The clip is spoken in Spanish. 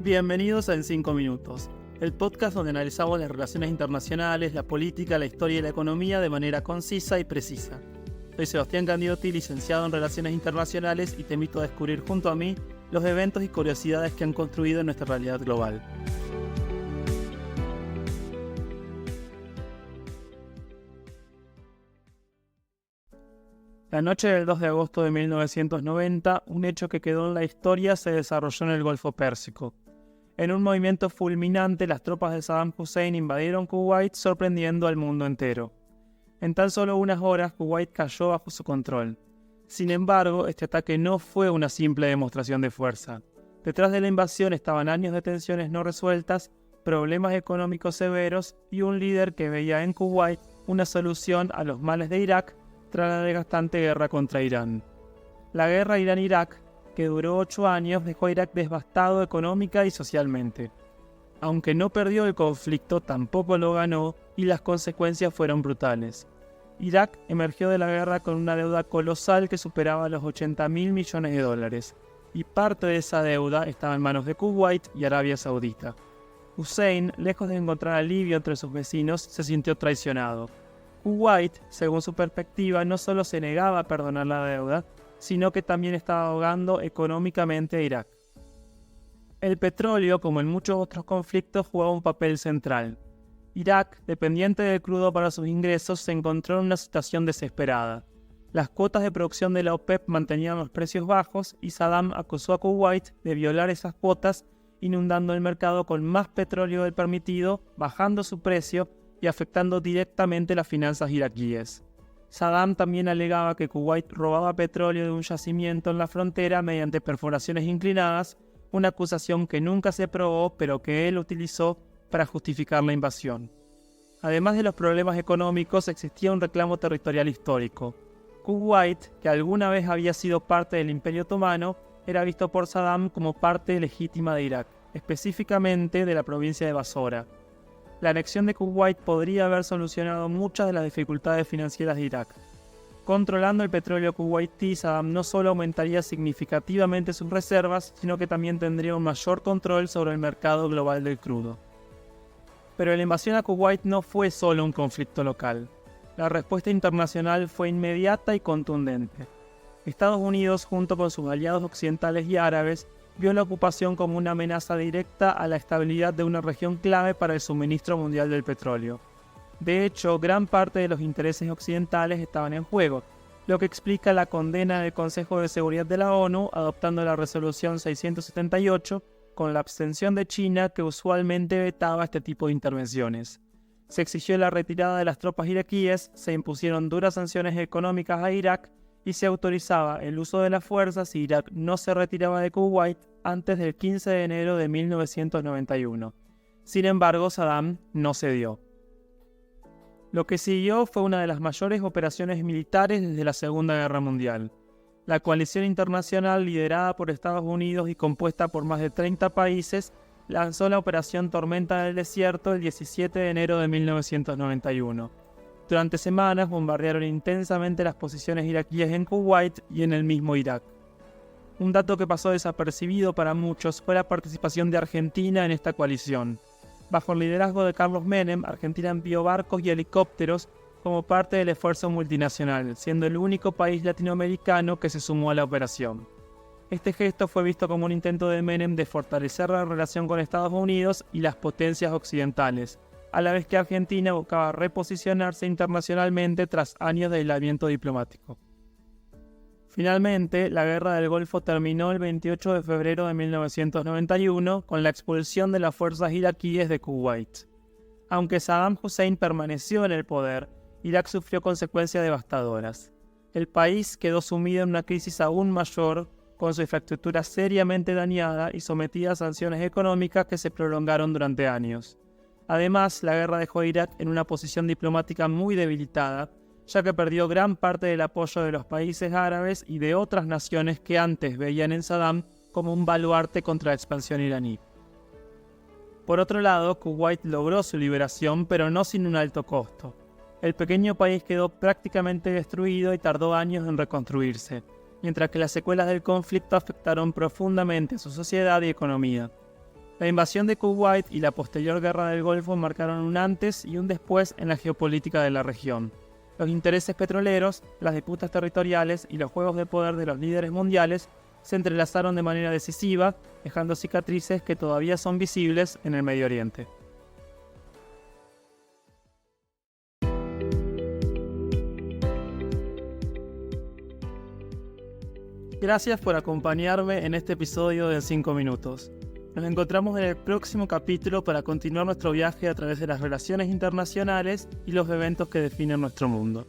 Bienvenidos a En 5 Minutos, el podcast donde analizamos las relaciones internacionales, la política, la historia y la economía de manera concisa y precisa. Soy Sebastián Candidotti, licenciado en Relaciones Internacionales, y te invito a descubrir junto a mí los eventos y curiosidades que han construido nuestra realidad global. La noche del 2 de agosto de 1990, un hecho que quedó en la historia se desarrolló en el Golfo Pérsico. En un movimiento fulminante, las tropas de Saddam Hussein invadieron Kuwait, sorprendiendo al mundo entero. En tan solo unas horas, Kuwait cayó bajo su control. Sin embargo, este ataque no fue una simple demostración de fuerza. Detrás de la invasión estaban años de tensiones no resueltas, problemas económicos severos y un líder que veía en Kuwait una solución a los males de Irak tras la desgastante guerra contra Irán. La guerra Irán-Irak, que duró 8 años, dejó a Irak devastado económica y socialmente. Aunque no perdió el conflicto, tampoco lo ganó y las consecuencias fueron brutales. Irak emergió de la guerra con una deuda colosal que superaba los $80.000 millones, y parte de esa deuda estaba en manos de Kuwait y Arabia Saudita. Hussein, lejos de encontrar alivio entre sus vecinos, se sintió traicionado. Kuwait, según su perspectiva, no solo se negaba a perdonar la deuda, sino que también estaba ahogando económicamente a Irak. El petróleo, como en muchos otros conflictos, jugaba un papel central. Irak, dependiente del crudo para sus ingresos, se encontró en una situación desesperada. Las cuotas de producción de la OPEP mantenían los precios bajos y Saddam acusó a Kuwait de violar esas cuotas, inundando el mercado con más petróleo del permitido, bajando su precio y afectando directamente las finanzas iraquíes. Saddam también alegaba que Kuwait robaba petróleo de un yacimiento en la frontera mediante perforaciones inclinadas, una acusación que nunca se probó, pero que él utilizó para justificar la invasión. Además de los problemas económicos, existía un reclamo territorial histórico. Kuwait, que alguna vez había sido parte del Imperio Otomano, era visto por Saddam como parte legítima de Irak, específicamente de la provincia de Basora. La anexión de Kuwait podría haber solucionado muchas de las dificultades financieras de Irak. Controlando el petróleo kuwaití, Saddam no solo aumentaría significativamente sus reservas, sino que también tendría un mayor control sobre el mercado global del crudo. Pero la invasión a Kuwait no fue solo un conflicto local. La respuesta internacional fue inmediata y contundente. Estados Unidos, junto con sus aliados occidentales y árabes, vio la ocupación como una amenaza directa a la estabilidad de una región clave para el suministro mundial del petróleo. De hecho, gran parte de los intereses occidentales estaban en juego, lo que explica la condena del Consejo de Seguridad de la ONU adoptando la Resolución 678 con la abstención de China, que usualmente vetaba este tipo de intervenciones. Se exigió la retirada de las tropas iraquíes, se impusieron duras sanciones económicas a Irak y se autorizaba el uso de la fuerza si Irak no se retiraba de Kuwait antes del 15 de enero de 1991. Sin embargo, Saddam no cedió. Lo que siguió fue una de las mayores operaciones militares desde la Segunda Guerra Mundial. La coalición internacional, liderada por Estados Unidos y compuesta por más de 30 países, lanzó la Operación Tormenta del Desierto el 17 de enero de 1991. Durante semanas bombardearon intensamente las posiciones iraquíes en Kuwait y en el mismo Irak. Un dato que pasó desapercibido para muchos fue la participación de Argentina en esta coalición. Bajo el liderazgo de Carlos Menem, Argentina envió barcos y helicópteros como parte del esfuerzo multinacional, siendo el único país latinoamericano que se sumó a la operación. Este gesto fue visto como un intento de Menem de fortalecer la relación con Estados Unidos y las potencias occidentales, a la vez que Argentina buscaba reposicionarse internacionalmente tras años de aislamiento diplomático. Finalmente, la Guerra del Golfo terminó el 28 de febrero de 1991 con la expulsión de las fuerzas iraquíes de Kuwait. Aunque Saddam Hussein permaneció en el poder, Irak sufrió consecuencias devastadoras. El país quedó sumido en una crisis aún mayor, con su infraestructura seriamente dañada y sometida a sanciones económicas que se prolongaron durante años. Además, la guerra dejó a Irak en una posición diplomática muy debilitada, ya que perdió gran parte del apoyo de los países árabes y de otras naciones que antes veían en Saddam como un baluarte contra la expansión iraní. Por otro lado, Kuwait logró su liberación, pero no sin un alto costo. El pequeño país quedó prácticamente destruido y tardó años en reconstruirse, mientras que las secuelas del conflicto afectaron profundamente a su sociedad y economía. La invasión de Kuwait y la posterior guerra del Golfo marcaron un antes y un después en la geopolítica de la región. Los intereses petroleros, las disputas territoriales y los juegos de poder de los líderes mundiales se entrelazaron de manera decisiva, dejando cicatrices que todavía son visibles en el Medio Oriente. Gracias por acompañarme en este episodio de 5 minutos. Nos encontramos en el próximo capítulo para continuar nuestro viaje a través de las relaciones internacionales y los eventos que definen nuestro mundo.